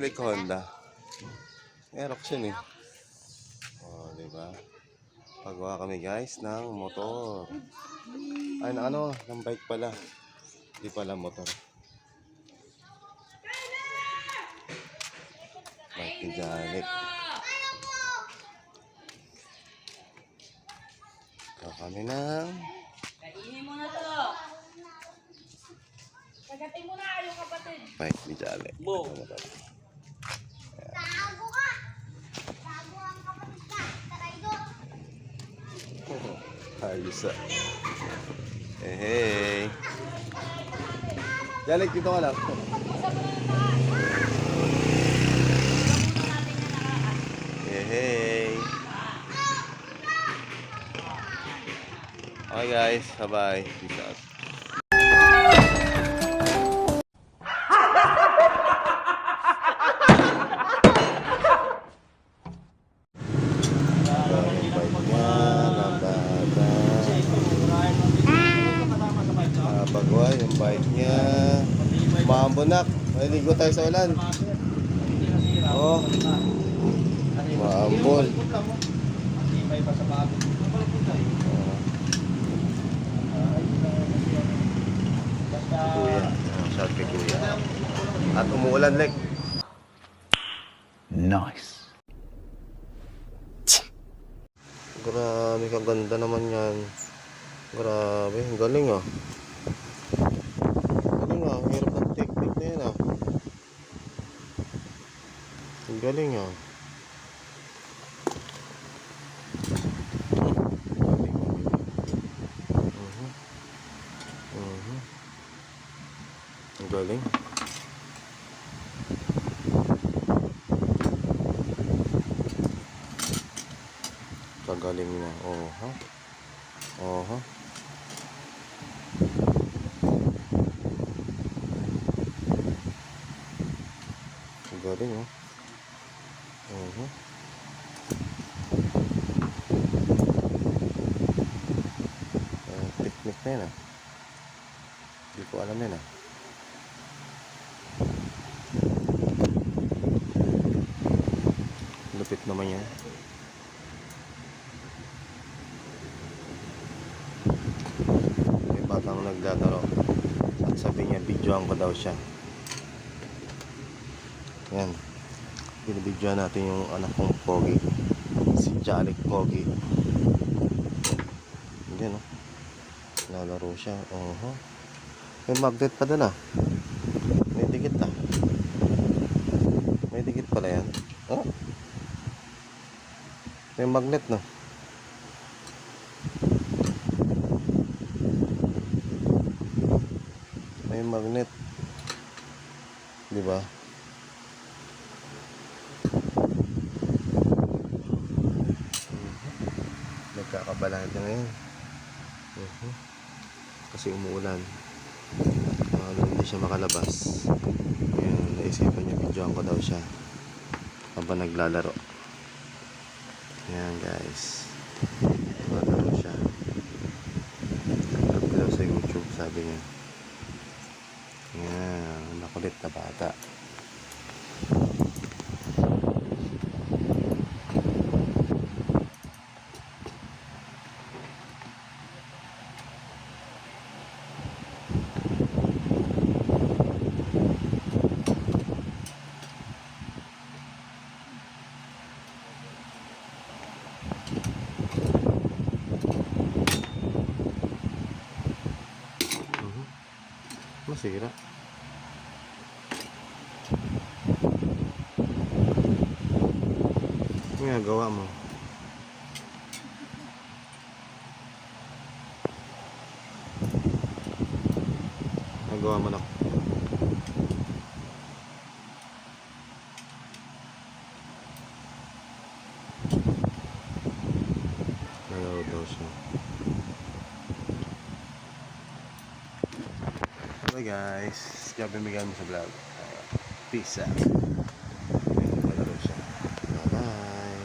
Click Honda. Aerox yun eh. O, diba? Pagawa kami guys ng motor. Ay, ng bike pala. Hindi pala motor. Bike ni Janek. Gawa kami ng... Kainin mo na to. Pagating mo na yung kapatid. Bike ni Janek. Bo. Tago ka! Tago ang kapatid ka! Taraydo! Ayos ah. Hey. Janek, dito ka lang. Hey. Okay guys, bye-bye. Peace out. Bagwa yung bike niya. Maambonak. Maliligo tayo sa ulan. Oh. Maambon. Kuya. Shout kay Kuya. At umuulan like. Nice. Grabe, kaganda naman yan. Grabe, ang galing ah. Galing ah, ang hirap ng technique na yan ah. Ang galing ah. Ang galing. Kagaling na. Oho. Oho. Galing oh. Oho. Technique na yan ah. Hindi ko alam yan ah. Lupit naman yan. May batang naglalaro at sabi niya videoan ko daw siya. Yan, binibidyoan natin yung anak kong Pogi, si Janek Pogi. Yan oh, lalaro siya. May magnet pa dun ah. May dikit ah. May dikit pala yan. Oh, may magnet no. May magnet, di ba? Nagkakabalaan na ngayon. Kasi umuulan. Hindi siya makalabas. Kaya naisipan niya videoan ko daw siya habang naglalaro. Ayan guys, naglalaro siya. Upload ko daw sa YouTube, sabi niya. Ayan, makulit na bata. Masira. Ano ginagawa mo? Nagawa mo na. Nagawa daw siya. Bye guys, job bigyan mo sa vlog. Peace out. Malaro siya. Bye.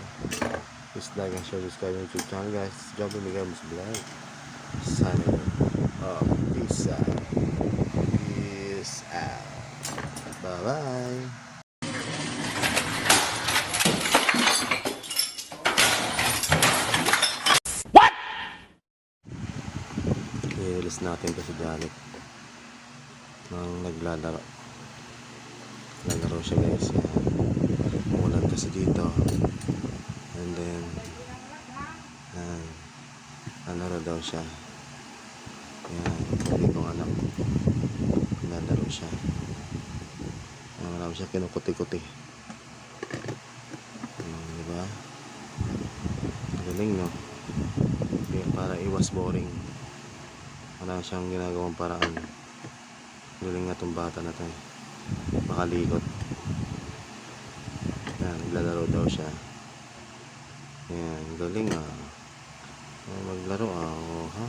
Please like and share, subscribe to YouTube channel guys. Job bigyan mo sa vlog. Sana. Peace out. Peace out. Bye bye. miss natin kasi Janet nang naglalaro. Naglalaro siya guys. Yan. Umulan kasi dito. And then nalaro daw siya. Yan. Sabi kong anak. Nalaro siya. Marami siya kinukuti-kuti. Diba? Galing no? Para iwas boring. Wala siyang ginagawang paraan. Galing nga itong bata na to. Makalikot. Yan, naglalaro daw siya. Yan, galing ah. Maglaro ah. Oh, ha?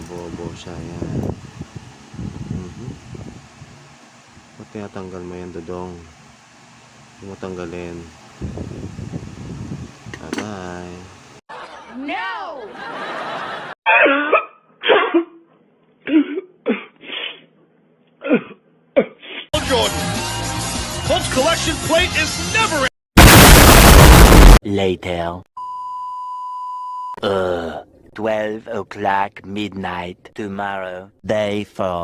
Bobo siya. Yan. Ba't tinatanggal mo yan, Dodong? Hindi mo tanggalin. Bye-bye. No! Jordan. Colts collection plate is never Later. 12 o'clock midnight tomorrow, day 4.